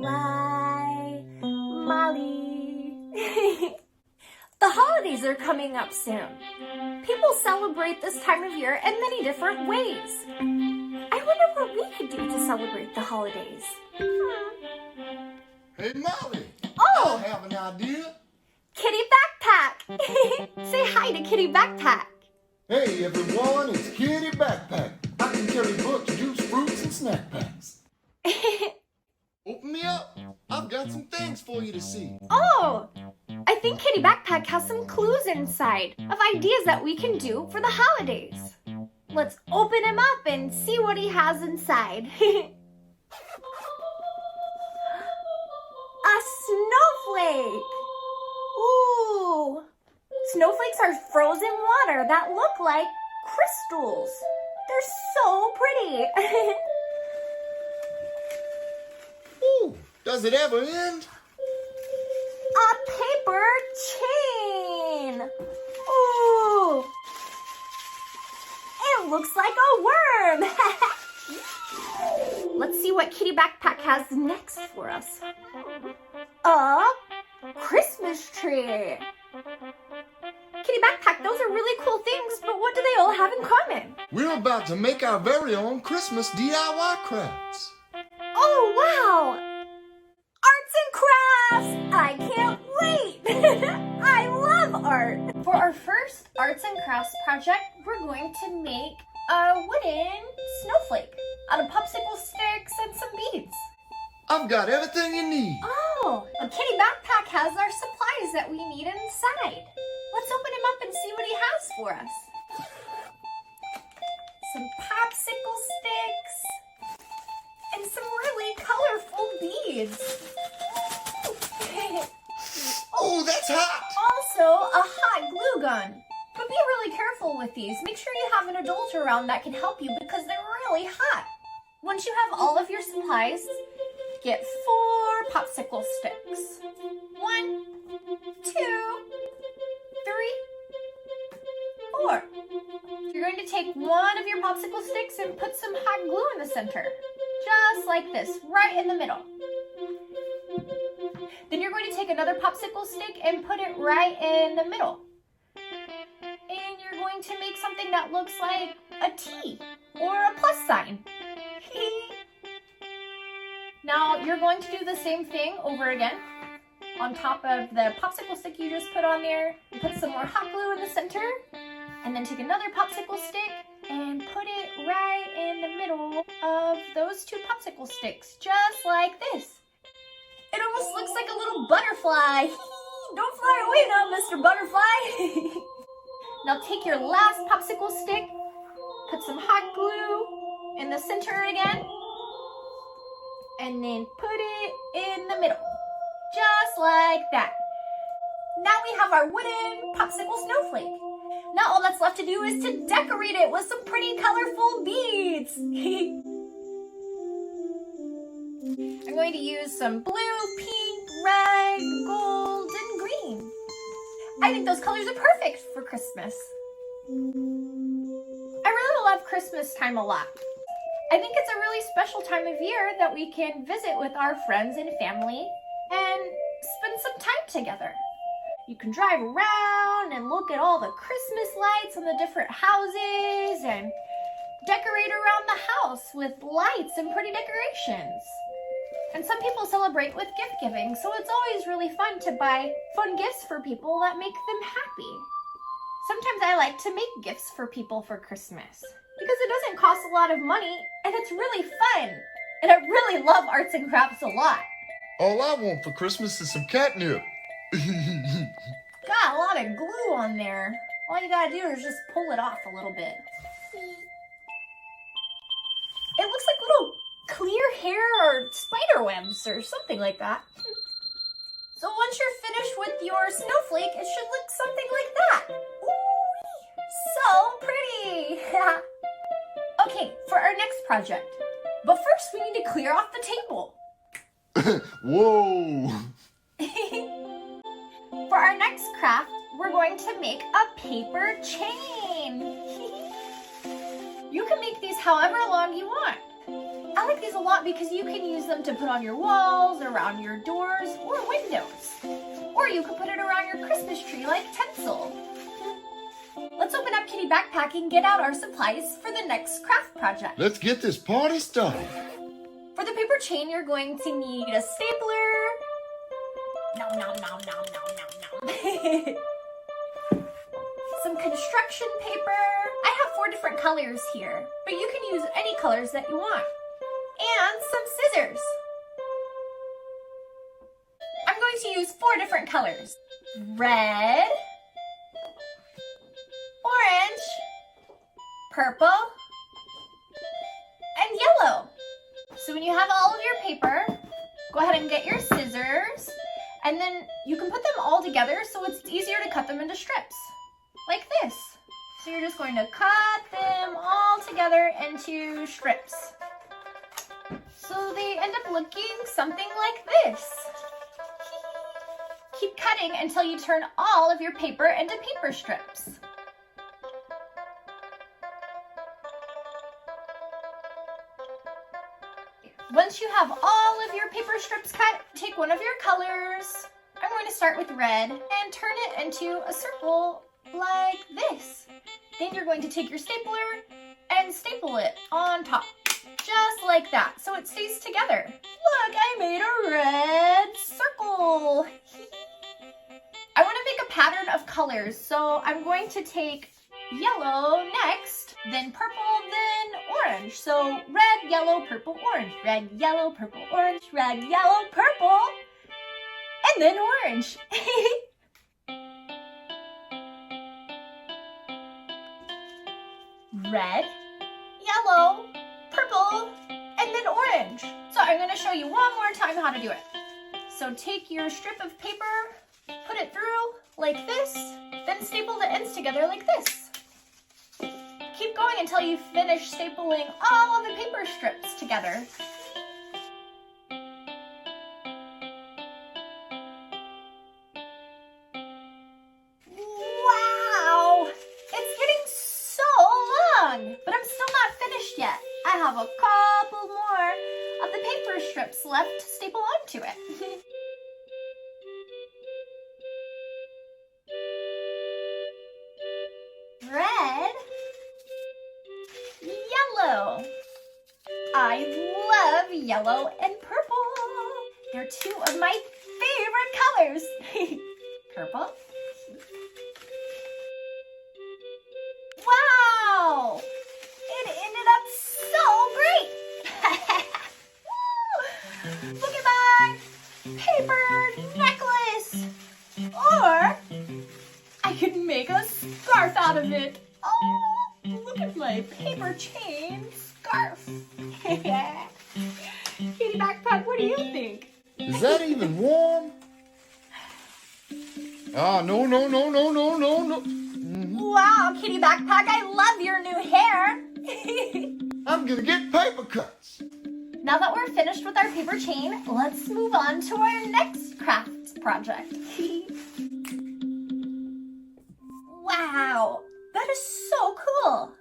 Molly. Molly. The holidays are coming up soon. People celebrate this time of year in many different ways. I wonder what we could do to celebrate the holidays. Hey, Molly. Oh! I have an idea. Kitty Backpack. Say hi to Kitty Backpack. Hey, everyone, it's Kitty Backpack. I can carry books, juice, fruits, and snack packs. Open me up. I've got some things for you to see. Oh! I think Kitty Backpack has some clues inside of ideas that we can do for the holidays. Let's open him up and see what he has inside. A snowflake! Ooh! Snowflakes are frozen water that look like crystals. They're so pretty. Ooh, does it ever end? A paper chain! Ooh! It looks like a worm! Let's see what Kitty Backpack has next for us. A Christmas tree! Kitty Backpack, those are really cool things, but what do they all have in common? We're about to make our very own Christmas DIY crafts. Oh, wow! Arts and crafts! I can't wait! I love art! For our first arts and crafts project, we're going to make a wooden snowflake out of popsicle sticks and some beads. I've got everything you need. Oh, a Kitty Backpack has our supplies that we need inside. Let's open him up and see what he has for us. Some popsicle sticks and some really colorful beads. Oh, that's hot! Also, a hot glue gun. But be really careful with these. Make sure you have an adult around that can help you because they're really hot. Once you have all of your supplies, get 4 popsicle sticks. 1, 2, 3, 4. You're going to take one of your popsicle sticks and put some hot glue in the center. Just like this, right in the middle. Then you're going to take another popsicle stick and put it right in the middle. And you're going to make something that looks like a T or a plus sign. Now you're going to do the same thing over again. On top of the popsicle stick you just put on there, you put some more hot glue in the center, and then take another popsicle stick and put it right in the middle of those 2 popsicle sticks, just like this. It almost looks like a little butterfly. Don't fly away now, Mr. Butterfly. Now take your last popsicle stick, put some hot glue in the center again, and then put it in the middle, just like that. Now we have our wooden popsicle snowflake. Now all that's left to do is to decorate it with some pretty colorful beads. I'm going to use some blue, pink, red, gold, and green. I think those colors are perfect for Christmas. I really love Christmas time a lot. I think it's a really special time of year that we can visit with our friends and family and spend some time together. You can drive around and look at all the Christmas lights on the different houses and decorate around the house with lights and pretty decorations. And some people celebrate with gift giving, so it's always really fun to buy fun gifts for people that make them happy. Sometimes I like to make gifts for people for Christmas because it doesn't cost a lot of money and it's really fun. And I really love arts and crafts a lot. All I want for Christmas is some catnip. Got a lot of glue on there. All you gotta do is just pull it off a little bit. It looks like little clear hair or spider webs or something like that. So once you're finished with your snowflake, it should look something like that. Ooh, so pretty. Okay, for our next project. But first we need to clear off the table. Whoa! For our next craft, we're going to make a paper chain. You can make these however long you want. I like these a lot because you can use them to put on your walls, around your doors, or windows. Or you could put it around your Christmas tree like tinsel. Let's open up Kitty Backpack and get out our supplies for the next craft project. Let's get this party started. For the paper chain, you're going to need a stapler. Nom, nom, nom, nom, nom, nom, nom. Some construction paper. I have 4 different colors here, but you can use any colors that you want. And some scissors. I'm going to use 4 different colors. Red, orange, purple, and yellow. So when you have all of your paper, go ahead and get your scissors, and then you can put them all together so it's easier to cut them into strips, like this. So you're just going to cut them all together into strips. So they end up looking something like this. Keep cutting until you turn all of your paper into paper strips. Once you have all of your paper strips cut, take one of your colors. I'm going to start with red and turn it into a circle like this. Then you're going to take your stapler and staple it on top, just like that, so it stays together. Look, I made a red circle. I want to make a pattern of colors, so I'm going to take yellow next, then purple, then orange. So red, yellow, purple, orange, red, yellow, purple, orange, red, yellow, purple, and then orange. Red, yellow, purple, and then orange. So I'm going to show you one more time how to do it. So take your strip of paper, put it through like this, then staple the ends together like this. Keep going until you finish stapling all of the paper strips together. Wow! It's getting so long, but I'm still not finished yet. I have a couple more of the paper strips left to staple onto it. Red, yellow. I love yellow and purple. They're 2 of my favorite colors. Purple. Wow! It ended up so great. Look at my paper necklace. Or I could make a scarf out of it. Oh, look at my paper chain scarf. Kitty Backpack, what do you think? Is that even warm? Ah, no, no, no, no, no, no, no. Wow, Kitty Backpack, I love your new hair. I'm gonna get paper cuts. Now that we're finished with our paper chain, let's move on to our next craft project. Wow, that is so cool.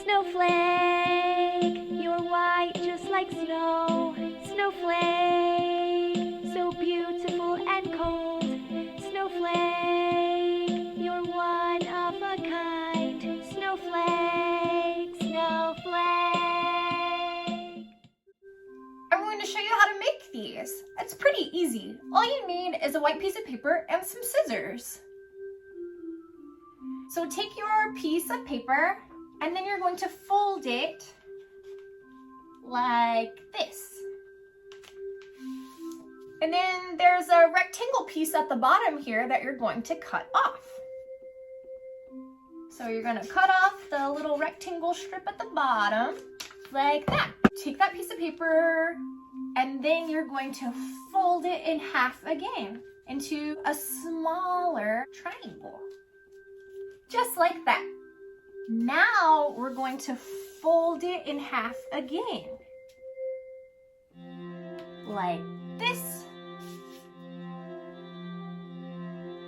Snowflake, you're white just like snow. Snowflake, so beautiful and cold. Snowflake, you're one of a kind. Snowflake, snowflake. I'm going to show you how to make these. It's pretty easy. All you need is a white piece of paper and some scissors. So take your piece of paper and then you're going to fold it like this. And then there's a rectangle piece at the bottom here that you're going to cut off. So you're going to cut off the little rectangle strip at the bottom like that. Take that piece of paper and then you're going to fold it in half again into a smaller triangle. Just like that. Now we're going to fold it in half again. Like this.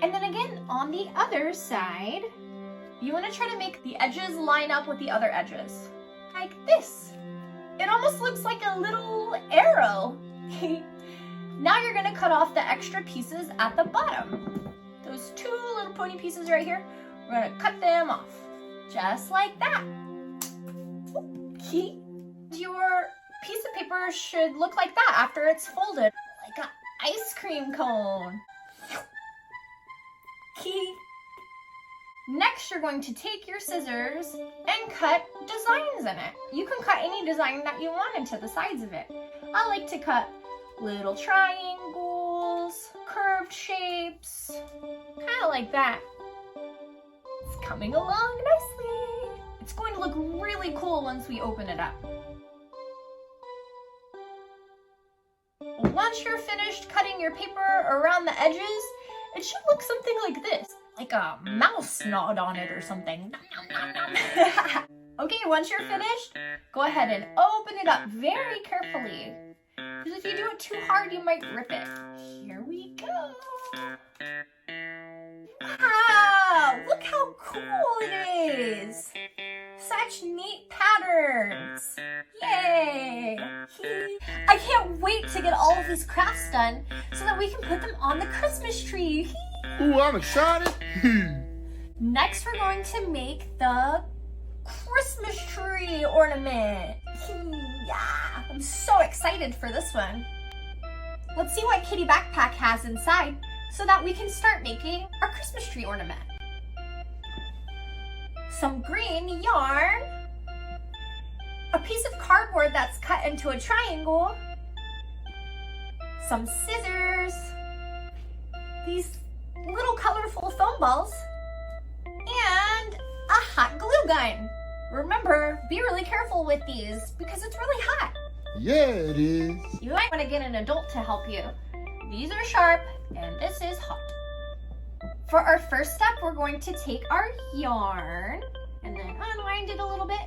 And then again on the other side, you want to try to make the edges line up with the other edges. Like this. It almost looks like a little arrow. Now you're gonna cut off the extra pieces at the bottom. Those two little pony pieces right here, we're gonna cut them off. Just like that. Your piece of paper should look like that after it's folded. Like an ice cream cone. Next, you're going to take your scissors and cut designs in it. You can cut any design that you want into the sides of it. I like to cut little triangles, curved shapes, kind of like that. It's coming along nicely. It's going to look really cool once we open it up. Once you're finished cutting your paper around the edges, it should look something like this, like a mouse gnawed on it or something. Okay, once you're finished, go ahead and open it up very carefully. Because if you do it too hard, you might rip it. Here we go. Wow, look how cool it is. Such neat patterns. Yay. I can't wait to get all of these crafts done so that we can put them on the Christmas tree. Ooh, I'm excited. Next, we're going to make the Christmas tree ornament. Yeah, I'm so excited for this one. Let's see what Kitty Backpack has inside so that we can start making our Christmas tree ornament. Some green yarn, a piece of cardboard that's cut into a triangle, some scissors, these little colorful foam balls, and a hot glue gun. Remember, be really careful with these because it's really hot. Yeah, it is. You might want to get an adult to help you. These are sharp and this is hot. For our first step, we're going to take our yarn and then unwind it a little bit,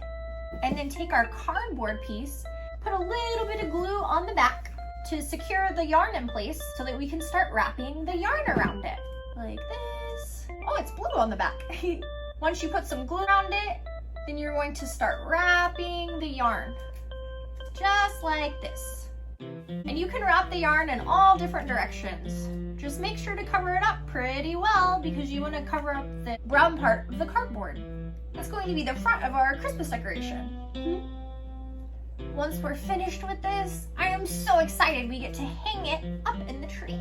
and then take our cardboard piece, put a little bit of glue on the back to secure the yarn in place so that we can start wrapping the yarn around it. Like this. Oh, it's blue on the back. Once you put some glue around it, then you're going to start wrapping the yarn. Just like this. And you can wrap the yarn in all different directions. Just make sure to cover it up pretty well because you want to cover up the brown part of the cardboard. That's going to be the front of our Christmas decoration. Once we're finished with this, I am so excited we get to hang it up in the tree.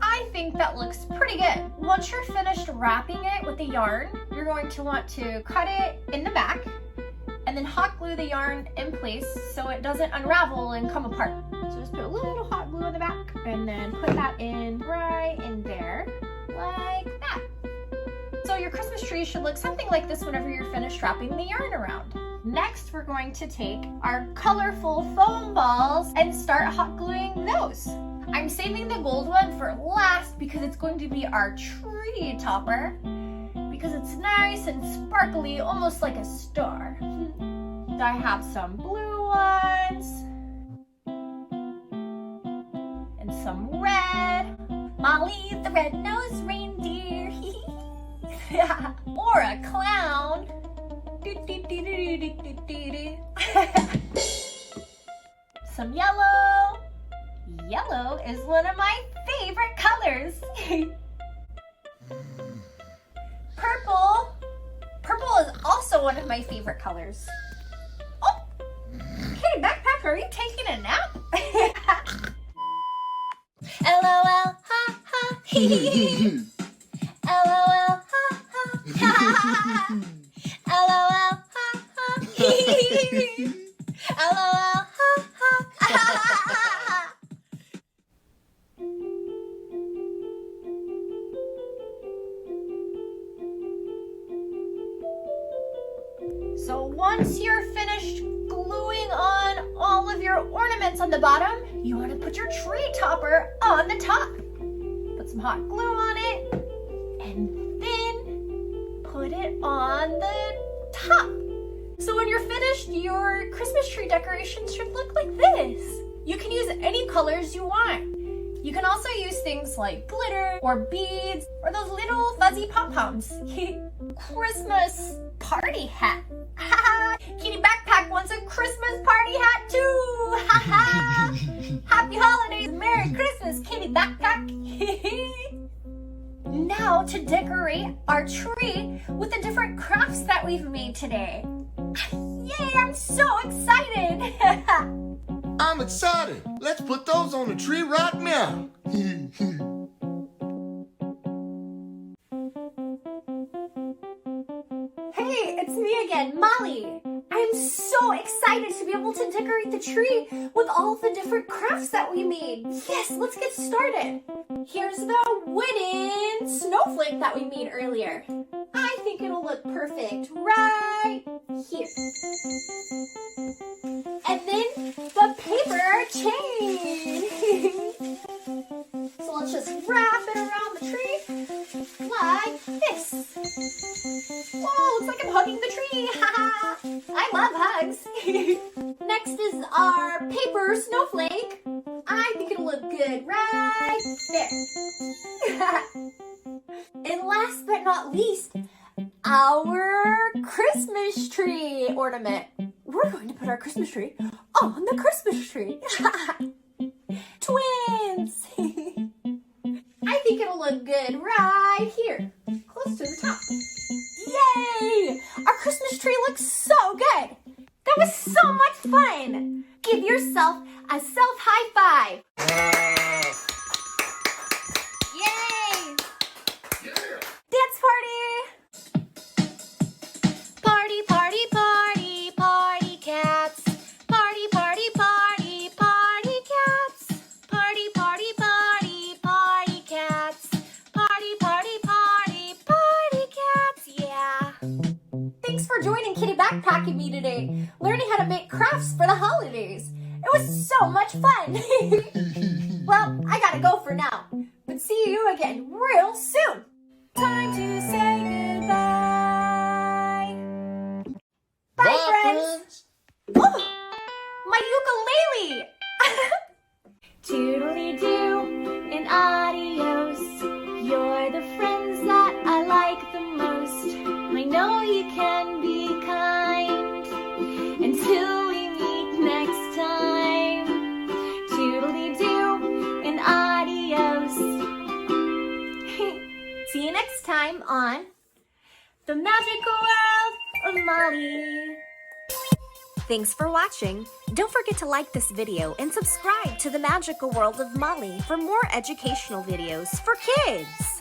I think that looks pretty good. Once you're finished wrapping it with the yarn, you're going to want to cut it in the back and then hot glue the yarn in place so it doesn't unravel and come apart. So just put a little hot glue in the back and then put that in right in there, like that. So your Christmas tree should look something like this whenever you're finished wrapping the yarn around. Next, we're going to take our colorful foam balls and start hot gluing those. I'm saving the gold one for last because it's going to be our tree topper because it's nice and sparkly, almost like a star. I have some blue ones and some red. Molly the red-nosed reindeer. Or a clown. Some yellow. Yellow is one of my favorite colors. Purple. Purple is also one of my favorite colors. Oh, hey, Backpack, are you taking a nap? LOL, ha ha, hee hee. LOL, ha ha, ha ha. LOL, ha ha, hee hee. LOL, ha ha, ha ha. So once you're finished gluing on all of your ornaments on the bottom, you want to put your tree topper on the top. Put some hot glue on it and then put it on the top. So when you're finished, your Christmas tree decorations should look like this. You can use any colors you want. You can also use things like glitter or beads or those little fuzzy pom-poms. Christmas party hat. Kitty Backpack wants a Christmas party hat too. Happy holidays, Merry Christmas, Kitty Backpack. Now to decorate our tree with the different crafts that we've made today. Yay, I'm so excited. I'm excited. Let's put those on the tree right now. Hey, it's me again, Molly. I'm so excited to be able to decorate the tree with all the different crafts that we made. Yes, let's get started. Here's the wooden snowflake that we made earlier. I think it'll look perfect right here. And then the paper chain. So let's just wrap it around the tree like this. Whoa, looks like I'm hugging the tree. I love hugs. Next is our paper snowflake. I think it'll look good right there. And last but not least, our Christmas tree ornament. We're going to put our Christmas tree on the Christmas tree. Twins! I think it'll look good right here, close to the top. Yay! Our Christmas tree looks so good. That was so much fun. Give yourself a self-high five. Yay! Yeah. Dance party! Party, party, party, party cats. Party, party, party, party cats. Party, party, party, party cats. Party, party, party, party cats, yeah. Thanks for joining Kitty Backpacking me today, learning how to make crafts for the holidays. It was so much fun. Well, I gotta go for now, but see you again real soon. Time to say goodbye. Bye, friends. Oh, my ukulele. Toodly-doo and adios. You're the friends that I like the most. I know you can be kind. Until we meet next time. Toodly-doo and adios. See you next time on The Magical World of Molly. Thanks for watching. Don't forget to like this video and subscribe to The Magical World of Molly for more educational videos for kids.